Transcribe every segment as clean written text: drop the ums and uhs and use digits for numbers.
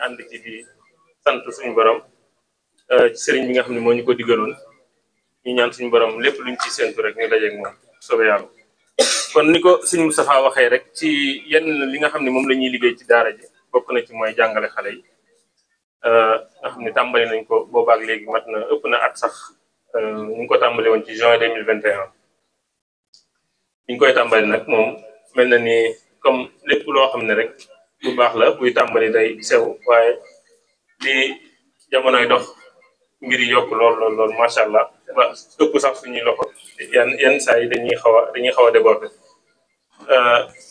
ànd ci di sant suñu borom ci sëriñ bi nga xam ne moo ñu ko digaloon ñu ñaan suñu borom lépp luñ ci séntu rek ñu dajeeg moom soobee yàlla. kon ni ko sëñ Moustapha waxee rek ci yenn li nga xam ne moom la ñuy liggéey ci daara ji bokk na ci mooy jàngale xale yi nga xam ne tàmbali nañ ko boobaak léegi mat na ëpp na at sax ñu ngi ko tàmbali woon ci juin 2021 ñu koy tàmbali nag moom mel na ni comme lépp loo xam ne rek bu baax la buy tàmbali day sew waaye li jamonoy dox mbir yi yokk lool macha allah ba ëpp sax suñuy loxo yenn saa yi dañuy xaw a déborder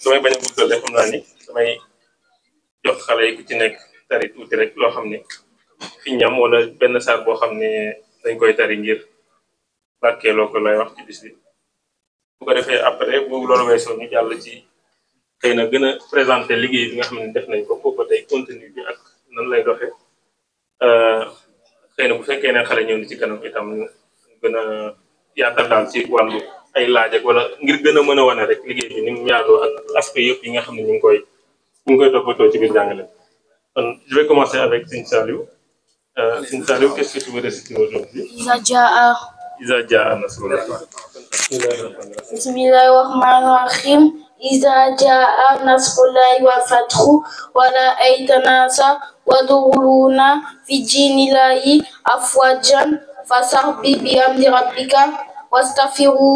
damay bañ a guddal rek xam naa ni damay jox xale yi ku ci nekk tari tuuti rek loo xam ne fi ñam wala benn saar boo xam ne dañ koy tari ngir barkeeloo ko lay wax ci bis bi bu ko defee après bu loolu weesoo ñu jàll ci xëy na gën a présenter liggéey bi nga xam ne def nañ ko foofu ba tey contenu bi ak nan lay doxee xëy na bu fekkee ne xale ñëw ni ci kanam itam ñu gën a yaatal daal ci wàllu ay laaj ak wala ngir gën a mën a wane rek liggéey bi ni mu yaatoo ak aspect yëpp yi nga xam ne ñu ngi koy toppatoo ci biir jàngale. kon je vais commencer avec Sëñ Saliou. Sëñ Saliou, qu'est-ce que tu veux réciter aujourd'hui? Iza jaa nasrullah. Bismillahirrahmanirrahim. Iza jaa nasrullahi wal fathu wa ra'ayta nasa yadkhuluna fi dinillahi afwajan fasabbih bihamdi rabbika wastaghfirhu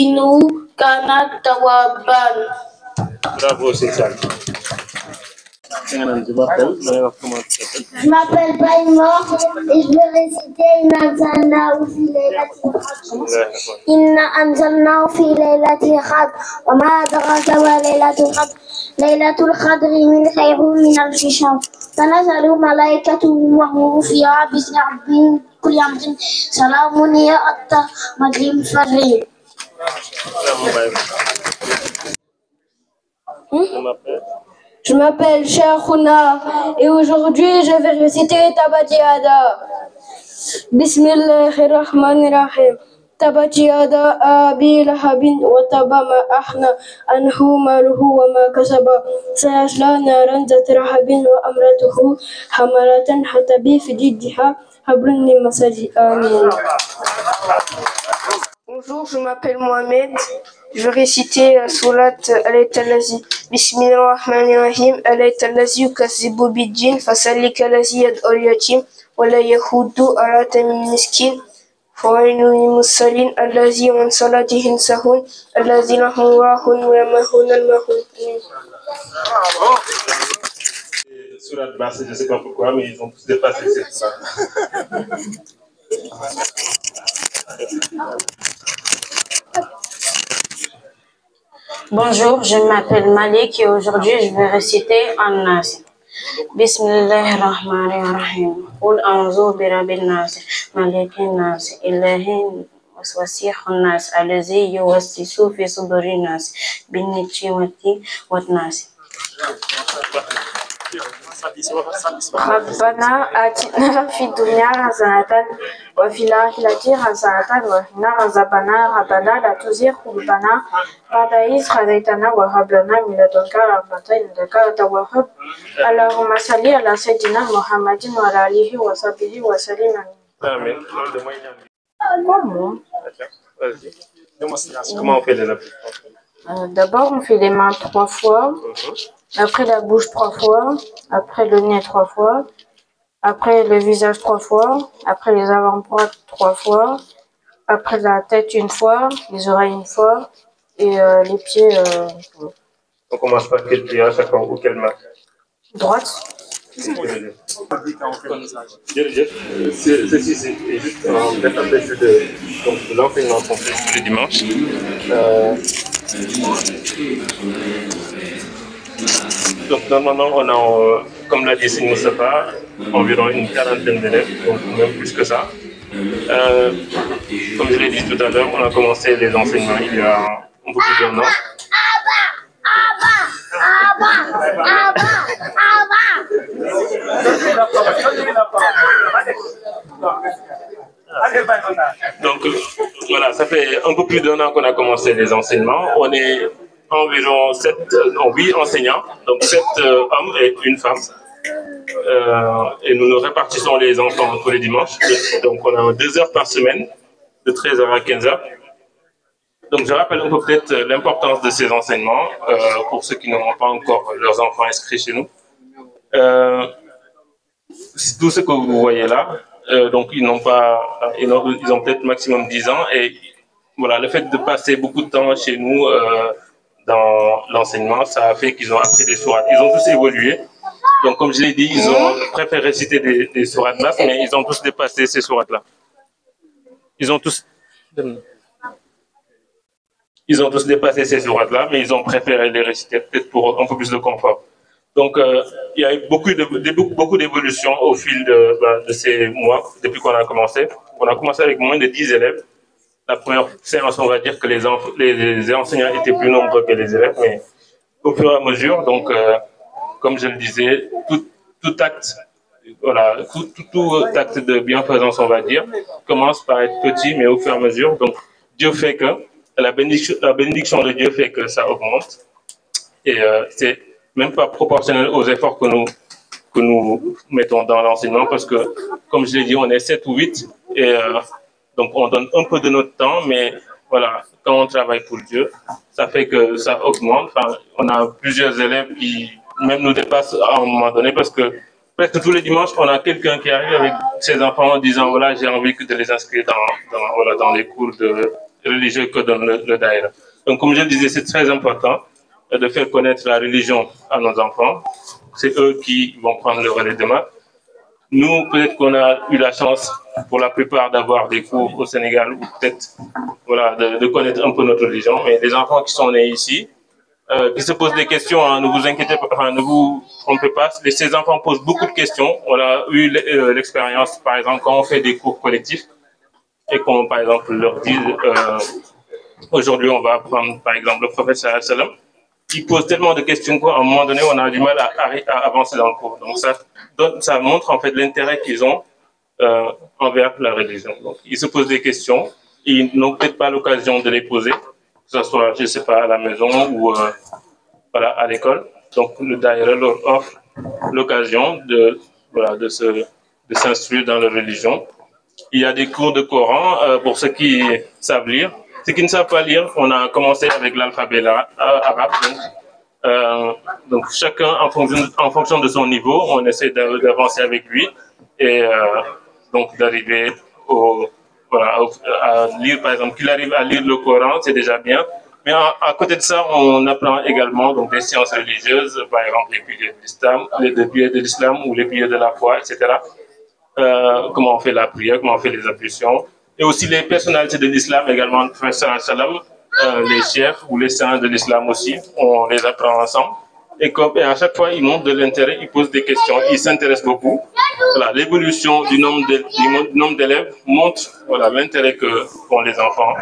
innahu kana tawwaban. Bravo, Sëñ Saliou. Je m'appelle Baïmor et je vais réciter Inna anzalnahu fi laylatil qadr wa ma adraka ma laylatul qadr laylatul qadri min khayrin min alfi shahr tanazzalu malaikatu wa ruhu fiha bismi rabbihim kulli amrin salamun hiya hatta maghribil fajr. Je m'appelle Cheikhouna et aujourd'hui je vais réciter Tabbat Yada. Bismillahirrahmanirrahim. Tabbat Yada Abi Lahabin wa Tabba ma aghna anhu maluhu wa ma kasaba sayasla naran zat lahabin wa amratuhu hamalatan hatabi fi jiddiha hablum min masad. Amin. Bonjour, je m'appelle Mohamed. Je vais réciter Surat Al-Talazi. Bismillahirrahmanirrahim. Al-Talazi yukazzibu bid-din fasalika allazi yad'u al-yatim wa la yahudu ala tamim miskin fawailun lil-musallin allazi an salatihim sahun allazina hum rahun wa yamahun al-mahun. Surat basse, je ne sais pas pourquoi, mais ils ont tous dépassé cette surat. Bonjour, je m'appelle Malik et aujourd'hui je vais réciter An-Nas. Bismillahirrahmanirrahim. Qul a'udhu bi rabbin nas, malikin nas, ilahin waswasihun nas, allazi yuwaswisu fi sudurin nas, bin-najwati wan-nas. ربنا آتنا في الدنيا حسنة وفي الآخرة حسنة وقنا عذاب النار ربنا لا تزغ قلوبنا بعد إذ هديتنا وهب لنا من لدنك رحمة إنك أنت الوهاب اللهم صل على سيدنا محمد وعلى آله وصحبه وسلم. Amen. Comment on fait les appuis? D'abord, on fait les mains 3 fois. Après la bouche 3 fois, après le nez 3 fois, après le visage 3 fois, après les avant-bras 3 fois, après la tête 1 fois, les oreilles 1 fois et les pieds. On commence par quel pied à chaque fois ou quelle main? Droite. Ceci c'est juste un bref aperçu de l'enseignement qu'on fait tous les dimanches. Donc normalement on a, comme l'a dit Sëñ Moustapha, environ une quarantaine d'élèves, donc même plus que ça. Comme je l'ai dit tout à l'heure, on a commencé les enseignements il y a un peu plus d'1 an. Donc voilà, ça fait un peu plus d'1 an qu'on a commencé les enseignements. On est environ 8 enseignants, donc 7 hommes et 1 femme. et nous nous répartissons les enfants tous les dimanches. Donc on a 2 heures par semaine, de 13h à 15h. Donc je rappelle un peu peut-être l'importance de ces enseignements pour ceux qui n'ont pas encore leurs enfants inscrits chez nous. Tout ce que vous voyez là, donc ils ont peut-être maximum 10 ans et voilà, le fait de passer beaucoup de temps chez nous dans l'enseignement, ça a fait qu'ils ont appris des sourates. Ils ont tous évolué. Donc comme je l'ai dit, ils ont préféré réciter des sourates basses, mais ils ont tous dépassé ces sourates-là. Ils ont tous dépassé ces sourates-là, mais ils ont préféré les réciter peut-être pour un peu plus de confort. Donc, il y a eu beaucoup d'évolutions au fil de ces mois, depuis qu'on a commencé. On a commencé avec moins de 10 élèves. La première séance, on va dire que les enseignants étaient plus nombreux que les élèves, mais au fur et à mesure, donc, comme je le disais, tout acte, voilà, tout acte de bienfaisance, on va dire, commence par être petit, mais au fur et à mesure. Donc, Dieu fait que, la bénédiction de Dieu fait que ça augmente. Et c'est même pas proportionnel aux efforts que nous mettons dans l'enseignement parce que, comme je l'ai dit, on est 7 ou 8 et donc on donne un peu de notre temps, mais voilà, quand on travaille pour Dieu, ça fait que ça augmente. Enfin, on a plusieurs élèves qui même nous dépassent à un moment donné parce que presque tous les dimanches, on a quelqu'un qui arrive avec ses enfants en disant voilà, j'ai envie de les inscrire dans les cours de religieux que donne le Daïra. Donc, comme je le disais, c'est très important de faire connaître la religion à nos enfants. C'est eux qui vont prendre le relais demain. Nous, peut-être qu'on a eu la chance, pour la plupart, d'avoir des cours au Sénégal, ou peut-être voilà, de connaître un peu notre religion, mais les enfants qui sont nés ici, qui se posent des questions, hein, ne vous inquiétez pas, enfin, ne vous trompez pas, ces enfants posent beaucoup de questions. On a eu l'expérience, par exemple, quand on fait des cours collectifs, et qu'on, par exemple, leur dit, aujourd'hui, on va apprendre, par exemple, le prophète sallallahu alayhi wa sallam, ils posent tellement de questions qu'à un moment donné, on a du mal à avancer dans le cours. Donc, ça montre en fait l'intérêt qu'ils ont envers la religion. Donc, ils se posent des questions, ils n'ont peut-être pas l'occasion de les poser, que ce soit, je ne sais pas, à la maison ou voilà, à l'école. Donc, le Daïra leur offre l'occasion de s'instruire dans la religion. Il y a des cours de Coran pour ceux qui savent lire. Ceux qui ne savent pas lire, on a commencé avec l'alphabet arabe. Donc chacun, en fonction de son niveau, on essaie d'avancer avec lui et donc d'arriver à lire, par exemple, qu'il arrive à lire le Coran, c'est déjà bien. Mais à côté de ça, on apprend également donc, des sciences religieuses, par exemple les piliers de l'islam ou les piliers de la foi, etc. Comment on fait la prière, comment on fait les ablutions. Et aussi les personnalités de l'islam également, les chefs ou les saints de l'islam aussi, on les apprend ensemble. Et à chaque fois, ils montrent de l'intérêt, ils posent des questions, ils s'intéressent beaucoup. Voilà, l'évolution du nombre d'élèves montre l'intérêt qu'ont les enfants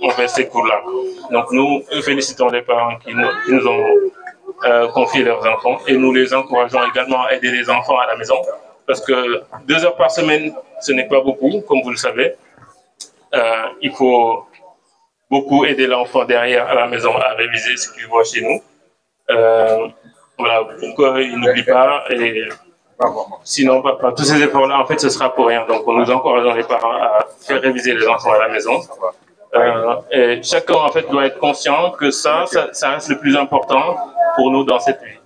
envers ces cours-là. Donc nous félicitons les parents qui nous ont confié leurs enfants et nous les encourageons également à aider les enfants à la maison. Parce que 2 heures par semaine, ce n'est pas beaucoup, comme vous le savez. Il faut beaucoup aider l'enfant derrière à la maison à réviser ce qu'il voit chez nous. Voilà, pour qu'il n'oublie pas. Et sinon, tous ces efforts-là, en fait, ce sera pour rien. Donc, nous encourageons les parents à faire réviser les enfants à la maison. Et chacun, en fait, doit être conscient que ça reste le plus important pour nous dans cette vie.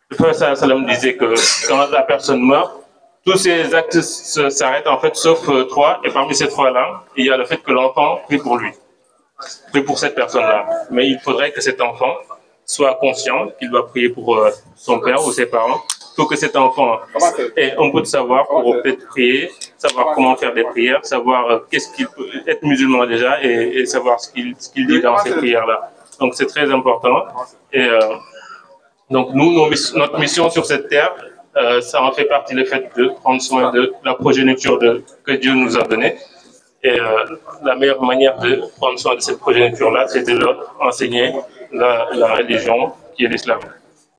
Le prophète sallam disait que quand la personne meurt, tous ces actes s'arrêtent en fait, sauf 3. Et parmi ces 3-là, il y a le fait que l'enfant prie pour lui, prie pour cette personne-là. Mais il faudrait que cet enfant soit conscient qu'il doit prier pour son père ou ses parents. Il faut que cet enfant ait un peu de savoir pour peut-être prier, savoir comment faire des prières, savoir qu'est-ce qu'il peut être musulman déjà et savoir ce qu'il dit dans ces prières-là. Donc c'est très important. Et donc nous, notre mission sur cette terre, ça en fait partie le fait de prendre soin de la progéniture que Dieu nous a donnée. Et la meilleure manière de prendre soin de cette progéniture-là, c'est de leur enseigner la religion qui est l'islam.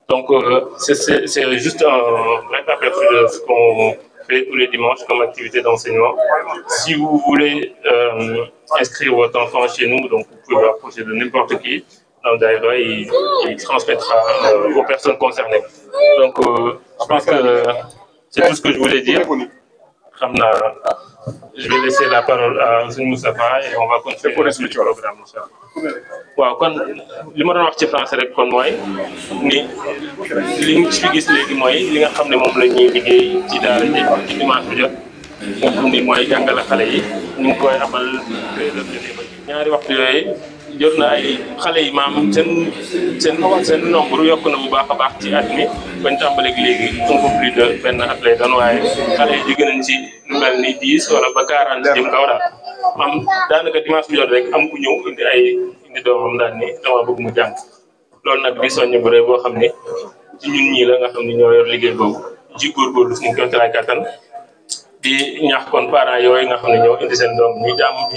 Donc c'est juste un bref aperçu de ce qu'on fait tous les dimanches comme activité d'enseignement. Si vous voulez inscrire votre enfant chez nous, donc vous pouvez vous approcher de n'importe qui. dans Daïra, il transmettra aux personnes concernées. Donc, je pense que c'est tout ce que je voulais dire. Je vais laisser la parole à Sëñ Moustapha et on va continuer le programme. waaw kon li ma doon wax ci français rek kon mooy ni li ñu fi gis léegi mooy li nga xam ne moom la ñuy liggéey ci daara ji ci dimanche bi jot nga xam ni mooy jàngale xale yi ñu ngi koy amal 13h ba ñaari waxtu yooyu jot na ay xale yi maam seen nombre yokk na bu baax a baax ci at mi bañ tàmbaleeg léegi un peu plus de benn at lay doon waaye xale yi jóge nañ ci lu mel ni 10 wala ba 40 jëm kaw daal maam daanaka dimanche bi jot rek am ku ñëw indi doomam daal ni dama bëgg mu jàng loolu nag di soññ bu rëy boo xam ne ci ñun ñii la nga xam ne ñoo yor liggéey boobu ci góorgóorlu suñu kéemtalaay kattan di ñaax kon parents yooyu nga xam ne ñoo indi seen doom ñu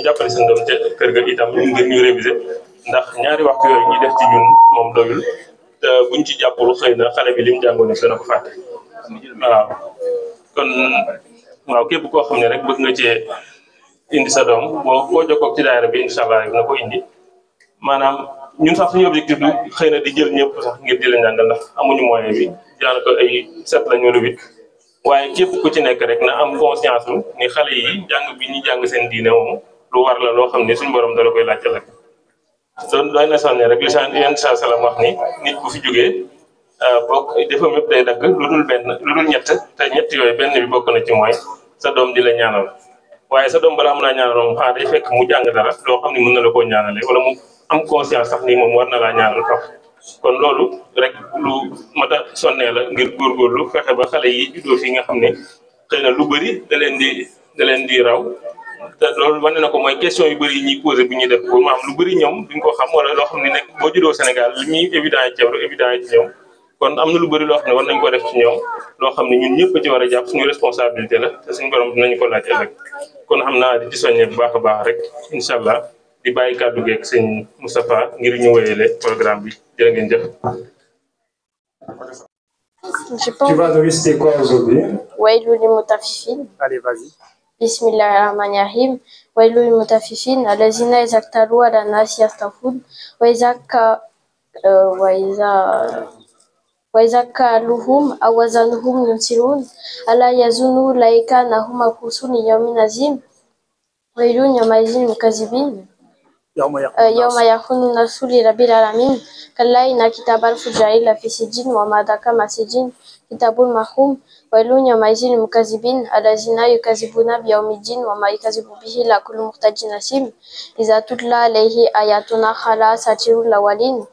jàppale seen doom ca kër ga itam ngir ñu réviser ndax ñaari waxtu yooyu ñuy def ci ñun moom doyul te buñ ci jàppul xëy na xale bi lim jàngoon dana ko fàtte waaw kon waaw képp koo xam ne rek bëgg nga cee indi sa doom boo jokkoo ci daayira bi incha allah rek na ko indi maanaam ñun sax suñu objectif du xëy na di jël ñëpp sax ngir di leen jàngal ndax amuñu moyen bi daanaka ay 7 la ñu wala 8 waaye képp ku ci nekk rek na am conscience ni xale yi jàng bi ñu jàng seen diine moom lu war la loo xam ne suñu borom dala koy laajte rek doy na sonne rek li yenn saa salaam wax ni nit bu fi jógee bokk defam yëpp day dagg lu dul ñett te ñett yooyu benn bi bokk na ci mooy sa doom di la ñaanal waaye sa doom balaa mën a ñaanal moom xanaa day fekk mu jàng dara loo xam ne mën na la koo ñaanale wala mu am conscience sax ni moom war na laa ñaanal faf kon loolu rek lu mat a sonnee la ngir góorgóorlu fexe ba xale yi juddoo fi nga xam ne xëy na lu bëri da leen di raw te loolu wane na ko mooy question yu bëri yi ñuy posé bu ñuy def bu maam lu bëri ñoom duñ ko xam wala loo xam ne nekk boo juddoo Sénégal li muy évident yi ci yow évident yi ci ñoom kon am na lu bëri loo xam ne war nañ ko def ci ñoom loo xam ne ñun ñëpp a ci war a jàpp suñu responsabilité la te suñu borom dinañu ko laaj ëllëg kon xam naa di ci soññee bu baax a baax rek incha allah di bàyyi kàddu geeg sëñ Moustapha ngir ñu wéyale programme bi jërë ngeen jëf. Tu vas nous réciter quoi aujourd'hui? Waylul mutaffifin. Allez, vas-y. Bismillahirrahmanirrahim. Waylul mutaffifin allazina idza iktalu ala nasi yastawfun wa idza kaluhum aw wazanuhum yunsirun ala yazunnu ulaika annahum mab'uthun yawmin azim. Waylun yawmaidhin lilmukazzibin. يوم يكون الناس لرب العالمين كلا إن كتاب الفجار لفي سجين وما أدراك ما سجين كتاب مرقوم ويل يومئذ للمكذبين الذين يكذبون بيوم الدين وما يكذب به إلا كل مختال أثيم إذا تتلى عليه آياتنا خلا أساطير الأولين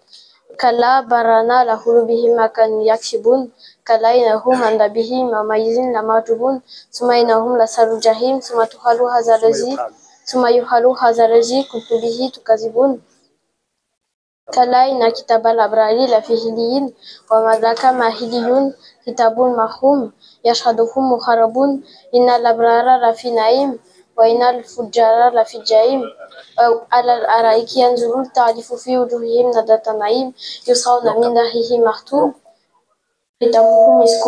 كلا برنا له بهم ما كانوا يكسبون كلا إنهم عن ربهم يومئذ لمحجوبون ثم إنهم لصالو الجحيم ثم يقال هذا الذي كنتم به تكذبون كلا إن كتاب الأبرار لفي عليين وما أدراك ما عليون كتاب مرقوم يشهده مقربون إن الأبرار لفي نعيم وإن الفجار لفي جحيم على الأرائك ينظرون تعرف في وجوههم نضرة النعيم يسقون من رحيق مختوم ختامه مسك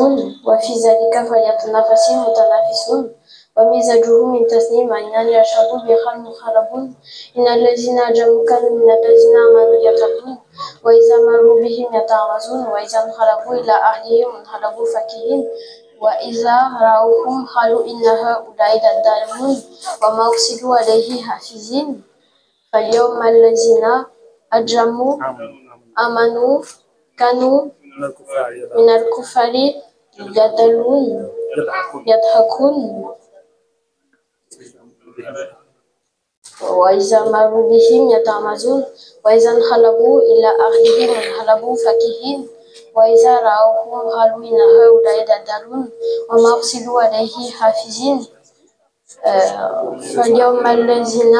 وفي ذلك فليتنافس المتنافسون ومزاجه من تسنيم عينان يشرب بها المقربون إن الذين أجرموا كانوا من الذين آمنوا يضحكون وإذا مروا بهم يتغامزون وإذا انقلبوا إلى أهلهم انقلبوا فكهين وإذا رأوهم قالوا إن هؤلاء لضالون وما أرسلوا عليه حافظين فاليوم الذين أجرموا آمنوا كانوا من الكفار يضحكون وإذا مروا بهم يتغامزون وإذا انقلبوا إلى أهلهم انقلبوا فكهين وإذا رأوهم قالوا إن هؤلاء لضالون وما أرسلوا عليه حافظين فاليوم الذين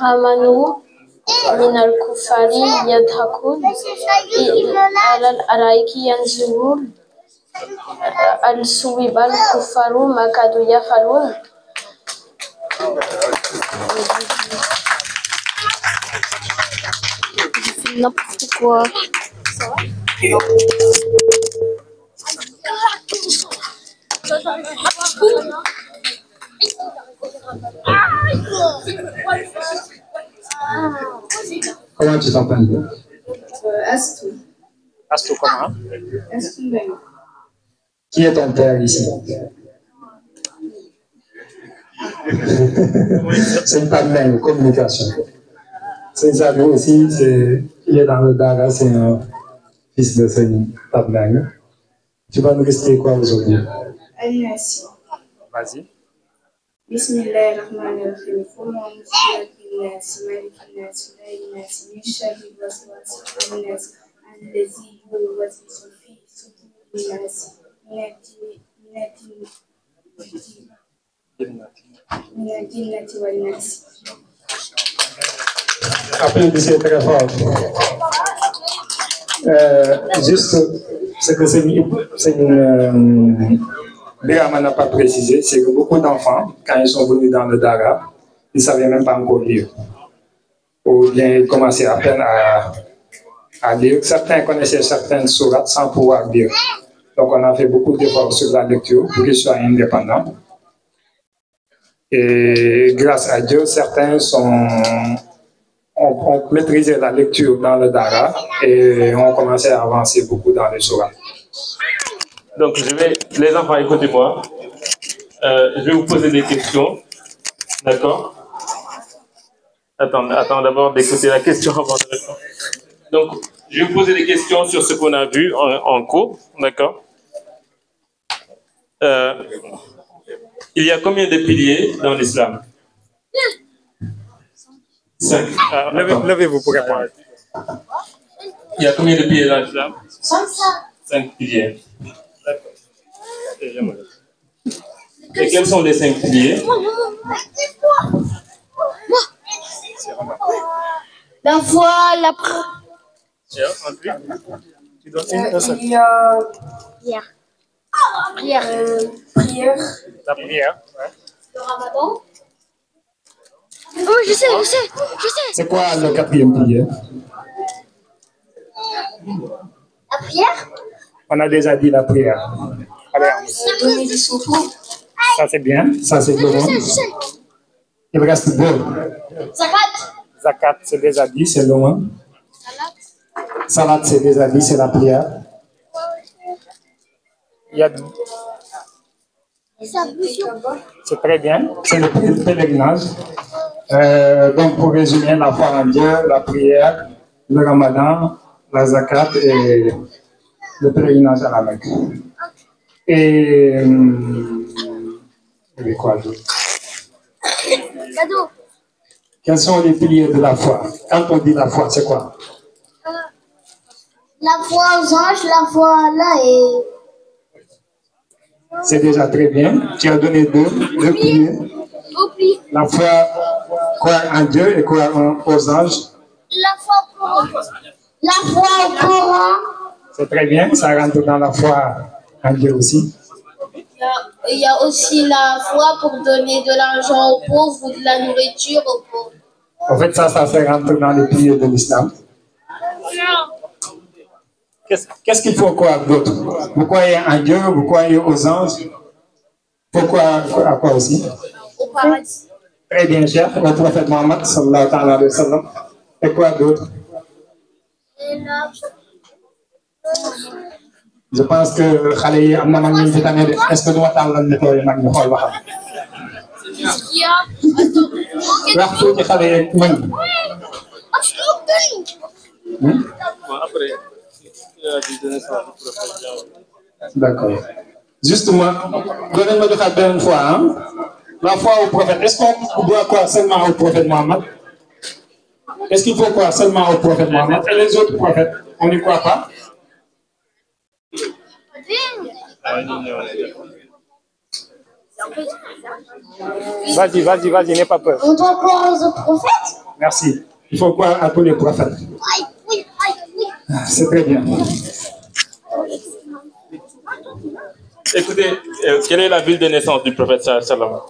آمنوا من الكفار يضحكون على الأرائك ينظرون هل ثوب الكفار ما كانوا يفعلون. N'importe quoi. Comment tu t'appelles? Astou. Astou comment? Astou Mbengue. Qui est ton père ici? C'est une partenaire communication. C'est ça aussi, il est dans le Dara, c'est un fils de Seigneur partenaire. Tu vas nous réciter quoi aujourd'hui? Al-Nasi. Vas-y. Bismillahirrahmanirrahim. Comment Nasi, Malik Nasi, Nasi, Mishahi Waswasi, Al-Nasi, Al-Lazi, Waswasi, Fi, Sudur Nasi, Minati wal Nasi. Applaudissez très fort. Juste ce que Birama n'a pas précisé, c'est que beaucoup d'enfants, quand ils sont venus dans le Dara, ils ne savaient même pas encore lire. Ou bien ils commençaient à peine à lire. Certains connaissaient certaines sourates sans pouvoir lire. Donc on a fait beaucoup d'efforts sur la lecture pour qu'ils soient indépendants. Et grâce à Dieu, certains ont maîtrisé la lecture dans le Dara et ont commencé à avancer beaucoup dans les sourates. Donc, les enfants, écoutez-moi. Je vais vous poser des questions. D'accord? Attends d'abord d'écouter la question avant de répondre. Donc, je vais vous poser des questions sur ce qu'on a vu en cours. D'accord? Il y a combien de piliers dans l'islam? 5. Levez-vous pour répondre. Il y a combien de piliers dans l'islam? 5 piliers. D'accord. Et quels sont les 5 piliers? La foi, la prière. Tu donnes une seule. Il y a Prière. prière. La prière. Ouais. Le ramadan. Oh, je sais. C'est quoi le 4e pilier? La prière. On a déjà dit la prière. Allez, Donner du souffle. ça c'est bien, ça c'est le bon. Il reste 2. Zakat. Zakat, c'est déjà dit, c'est le moins. Salat, c'est déjà dit, c'est la prière. Il y a... C'est très bien, c'est le pèlerinage. Donc, pour résumer, la foi en Dieu, la prière, le ramadan, la zakat et le pèlerinage à la Mecque. Et quoi d'autre? Quels sont les piliers de la foi? Quand on dit la foi, c'est quoi? La foi aux anges, la foi à Allah et... C'est déjà très bien. Tu as donné deux piliers. La foi, croire en Dieu et croire aux anges. La foi au Coran. C'est très bien. Ça rentre dans la foi en Dieu aussi. Il y a aussi la foi pour donner de l'argent aux pauvres ou de la nourriture aux pauvres. En fait, ça rentre dans les piliers de l'islam. Qu'est-ce qu'il faut croire d'autre? Vous croyez en Dieu, vous croyez aux anges. Pourquoi à quoi aussi? Au paradis. Très bien, cher. Au prophète Mohammed, sallallahu alayhi wa sallam. Et quoi d'autre? Je pense que xale yi am na mag ñu fi tane de est-ce que du ma tàllal micro yi mag ñu xool ba xam. wax tuuti xale yi mag ñi. D'accord. Justement, donnez-moi de faire une fois. Hein? La foi au prophète. Est-ce qu'on doit croire seulement au prophète Mohammed? Est-ce qu'il faut croire seulement au prophète Mohammed? Et les autres prophètes, on n'y croit pas? Vas-y, n'aie pas peur. On doit croire aux autres prophètes? Merci. Il faut croire à tous les prophètes. Oui. C'est très bien. Écoutez, quelle est la ville de naissance du prophète sallam?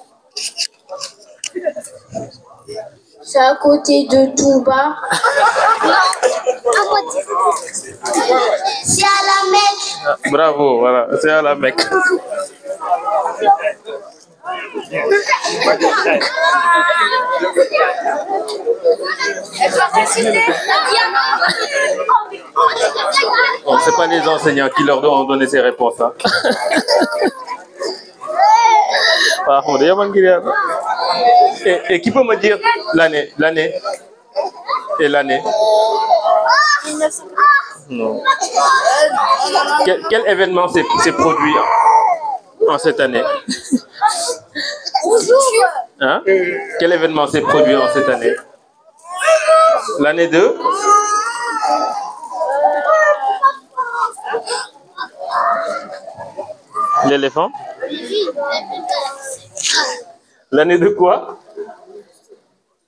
C'est à côté de Touba. C'est à la Mecque. Bravo, voilà, c'est à la Mecque. Bon, c'est pas les enseignants qui leur ont donné ces réponses. Hein. Et qui peut me dire l'année et l'année? Non. Quel événement s'est produit en cette année? Hein? Quel événement s'est produit en cette année? L'année 2? L'éléphant? L'année de quoi?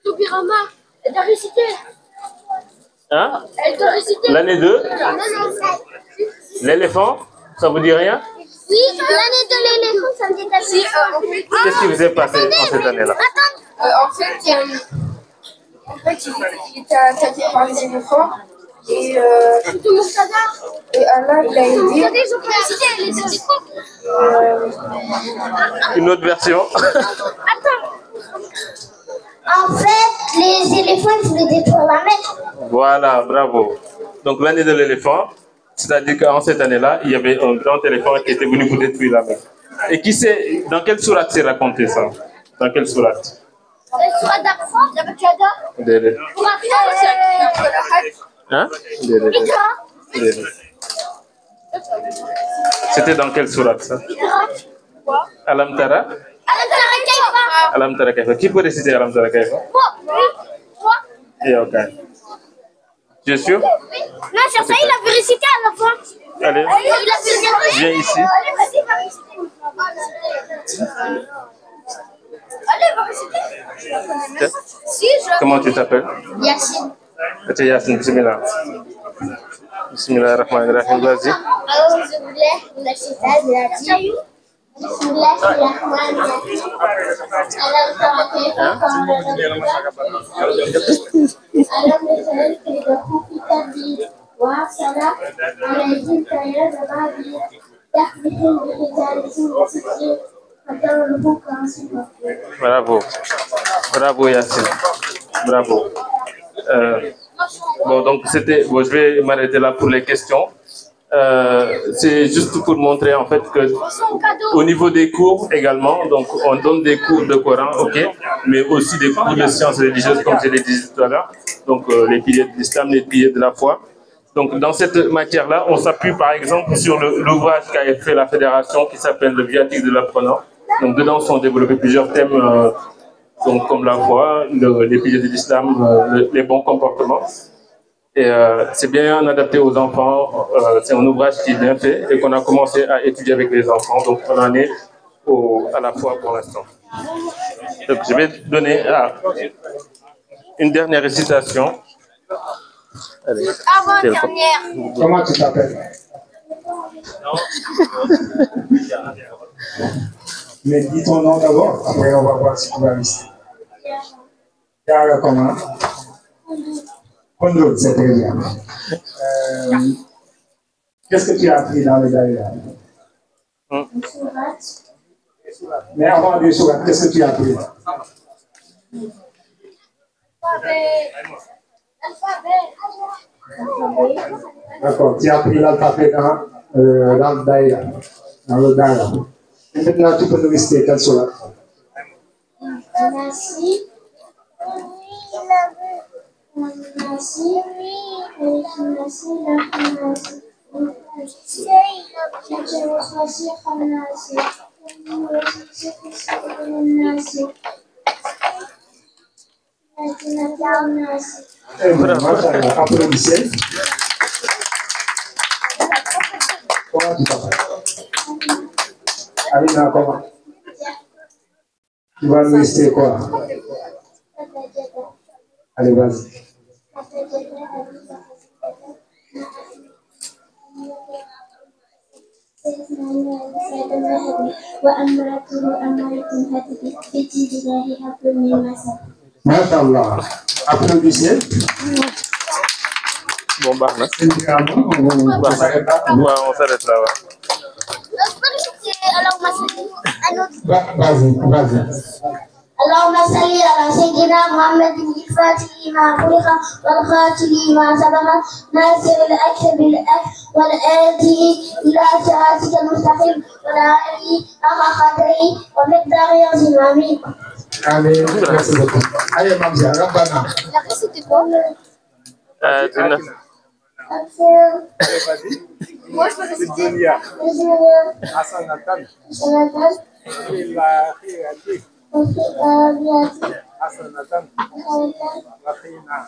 Topirama, elle t'a récité. Hein? Elle t'a récité. L'année 2? L'éléphant? Ça vous dit rien? Oui, l'année de l'éléphant, ça me dit quelque chose. Qu'est-ce qui vous est passé en cette année-là? En fait, il était attaqué par les éléphants et Allah il a aidé. Une autre version? Attends. En fait, les éléphants, ils voulaient détruire la mer. Voilà, bravo. Donc l'année de l'éléphant, c'est-à-dire qu'en cette année-là, il y avait un grand éléphant qui était venu pour détruire la mer. Et qui sait, dans quelle sourate c'est raconté ça? Dans quelle sourate? Sourate d'Aqsa, la Baqara. Dédé. Hein? Dédé. Dédé. C'était dans quelle sourate ça? Alam Tara? Alam Tara Kaifa. Alam Tara Kaifa. Qui peut réciter Alam Tara Kaifa? Moi. Et ok. Tu es sûr? Non, c'est ça, il a fait réciter à la fin. Allez, Il a fait réciter. viens ici. Allez, va réciter. Si, Comment tu t'appelles? Yassine. C'est Yassine, bismillah. Bismillah ar-Rahman ar-Rahim, vas-y. Bravo. Bravo Yassine. Bravo. Bon, donc c'était. Bon, je vais m'arrêter là pour les questions. C'est juste pour montrer en fait que au niveau des cours également, donc on donne des cours de Coran, ok, mais aussi des cours de sciences religieuses comme je l'ai dit tout à l'heure, donc les piliers de l'islam, les piliers de la foi. Donc dans cette matière-là, on s'appuie par exemple sur l'ouvrage qu'a fait la fédération qui s'appelle le viatique de l'apprenant. Donc dedans sont développés plusieurs thèmes donc, comme la foi, les piliers de l'islam, les bons comportements. Et c'est bien adapté aux enfants, c'est un ouvrage qui est bien fait et qu'on a commencé à étudier avec les enfants, donc on en est à la foi pour l'instant. Donc je vais donner une dernière récitation. Allez, Avant-dernière. Comment tu t'appelles? Mais dis ton nom d'abord, après on va voir si tu vas réussir. Yara comment? Kondo, c'est très bien. Qu'est-ce que tu as appris dans le Daïra? Mais avant des sourates, qu'est-ce que tu as appris? D'accord, tu as appris l'alphabet dans le Daïra. Dans le Daïra. Et maintenant, tu peux nous réciter quelle sourate? Merci. Applaudissez. Comment tu t'appelles? Alina, comment? Tu vas nous réciter quoi? Allez, vas-y. Masha'Allah. Applaudissez. Bon, bah, On s'arrête là. on s'arrête là. Ouais. اللهم صل على سيدنا محمد الفاتح لما خلق والخاتم لما سبق ناصر الأكل بالأكل والآتي إلى صراطك المستقيم والآتي أخا خاطري ومقداري عظيم آمين. Amin. Merci beaucoup. Allez, Mamzia, Rabbana. Moi, je peux rester. Hasanatan. Hasanatan. Waqina.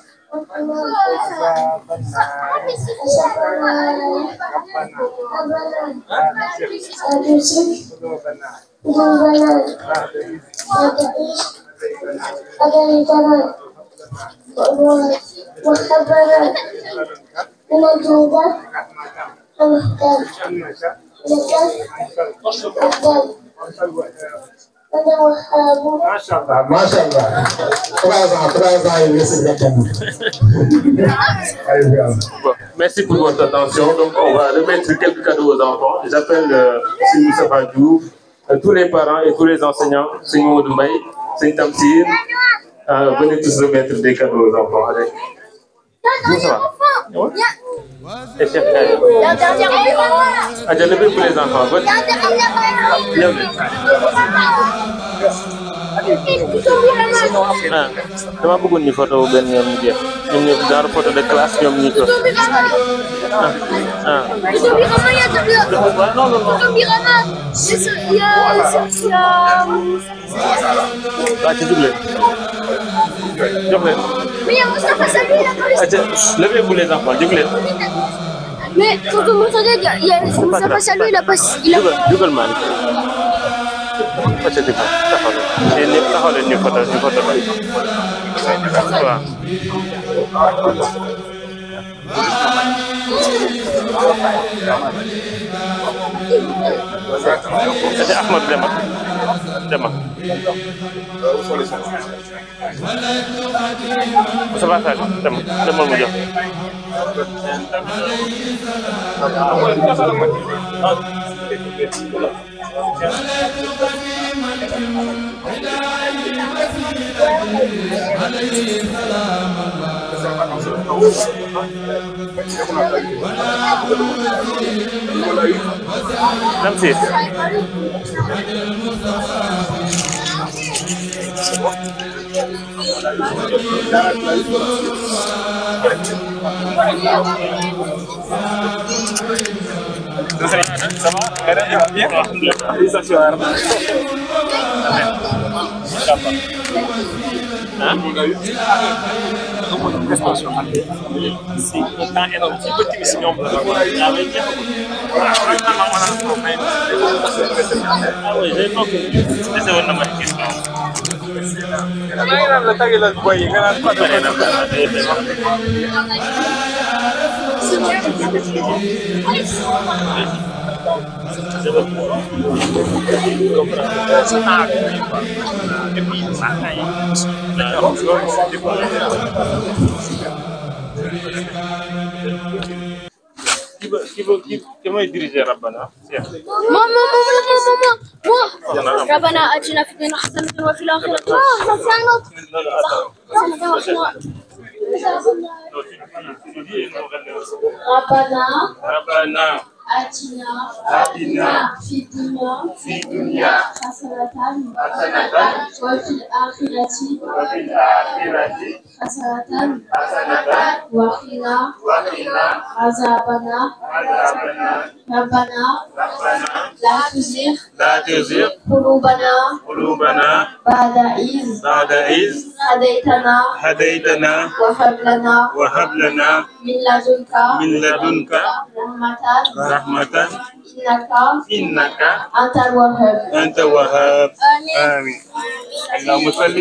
Mashallah. 3 ans, il laisse exactement. Merci pour votre attention. Donc, on va remettre quelques cadeaux aux enfants. J'appelle Seigne Moustapha Diouf, tous les parents et tous les enseignants, Seigne Mamadou Mbaye, Seigne Tamsir, venez tous remettre des cadeaux aux enfants. Allez. Où ça va? Et chef, allez, levez pour les enfants. dama bëggoon ñu photo benn ñoom ñu jeex ñoom ñëpp genre photo de classe ñoom ñi ko waa ci jug leen jox leen levez vous les enfants jug leen Mais quand vous m'entendez, il y a Moustapha Salou, il a pas. jugal maan acca dëgg yéen ñëpp taxaw leen ñu photo waaw c'est Ahmad Dema Moustapha Sall demal mu jox Tamsir Ça va? Bien? Félicitations. C'est un temps énorme. C'est petit, mais c'est énorme. ah oui j'ai compris dese woon na ma question qui va diriger Rabbana ماما ربنا آتنا في الدنيا حسنة وفي الآخرة ربنا آتنا في الدنيا حسنة وفي الآخرة حسنة وقنا عذاب النار ربنا لا تزغ قلوبنا بعد إذ هديتنا وهب لنا من لدنك رحمة إنك أنت الوهاب آمين اللهم صل.